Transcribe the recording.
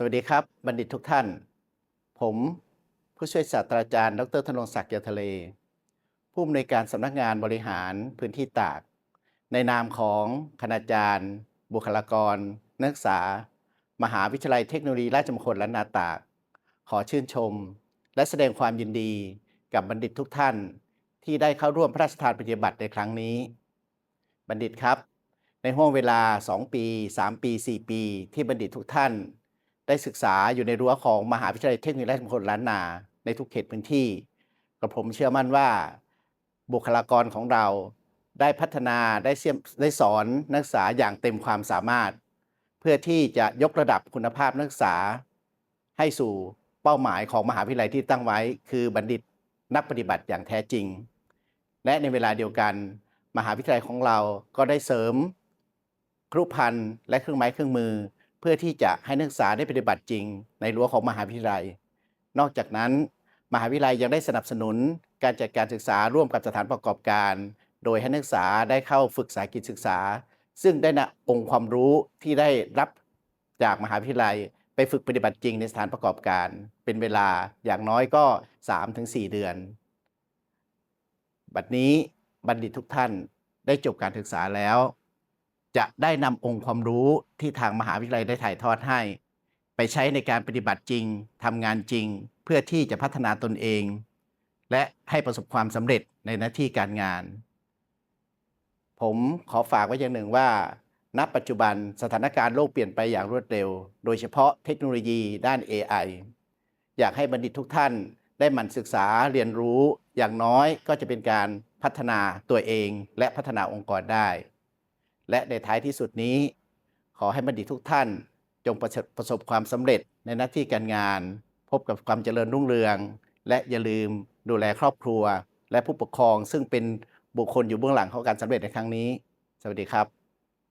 วัสดีครับบัณฑิตทุกท่านผมผู้ช่วยศาสตราจารย์ดรธนงศักดิ์เกียวทะเลผู้อำนวยการสำนักงานบริหารพื้นที่ตากในนามของคณาจารย์บุคลากรนักศึกษามหาวิทยาลัยเทคโนโลยีราชมงคลล้านนาตากขอชื่นชมและแสดงความยินดีกับบัณฑิตทุกท่านที่ได้เข้าร่วมพระราชทานปฏิบัติในครั้งนี้บัณฑิตครับในห้วงเวลา2ปี3ปี4ปีที่บัณฑิตทุกท่านได้ศึกษาอยู่ในรั้วของมหาวิทยาลัยเทคโนโลยีราชมงคลล้านนาในทุกเขตพื้นที่กระผมเชื่อมั่นว่าบุคลากรของเราได้พัฒนาได้สอนนักศึกษาอย่างเต็มความสามารถเพื่อที่จะยกระดับคุณภาพนักศึกษาให้สู่เป้าหมายของมหาวิทยาลัยที่ตั้งไว้คือบัณฑิตนักปฏิบัติอย่างแท้จริงและในเวลาเดียวกันมหาวิทยาลัยของเราก็ได้เสริมครุภัณฑ์และเครื่องไม้เครื่องมือเพื่อที่จะให้นักศึกษาได้ปฏิบัติจริงในรั้วของมหาวิทยาลัยนอกจากนั้นมหาวิทยาลัยยังได้สนับสนุนการจัดการศึกษาร่วมกับสถานประกอบการโดยให้นักศึกษาได้เข้าฝึกสาหกิจศึกษาซึ่งได้นำองค์ความรู้ที่ได้รับจากมหาวิทยาลัยไปฝึกปฏิบัติจริงในสถานประกอบการเป็นเวลาอย่างน้อยก็ 3-4 เดือนบัดนี้บัณฑิตทุกท่านได้จบการศึกษาแล้วจะได้นำองค์ความรู้ที่ทางมหาวิทยาลัยได้ถ่ายทอดให้ไปใช้ในการปฏิบัติจริงทำงานจริงเพื่อที่จะพัฒนาตนเองและให้ประสบความสำเร็จในหน้าที่การงานผมขอฝากไว้อย่างหนึ่งว่าณปัจจุบันสถานการณ์โลกเปลี่ยนไปอย่างรวดเร็วโดยเฉพาะเทคโนโลยีด้าน AI อยากให้บัณฑิตทุกท่านได้หมั่นศึกษาเรียนรู้อย่างน้อยก็จะเป็นการพัฒนาตัวเองและพัฒนาองค์กรได้และในท้ายที่สุดนี้ขอให้บัณฑิตทุกท่านจงประสบความสำเร็จในหน้าที่การงานพบกับความเจริญรุ่งเรืองและอย่าลืมดูแลครอบครัวและผู้ปกครองซึ่งเป็นบุคคลอยู่เบื้องหลังของการสำเร็จในครั้งนี้สวัสดีครับ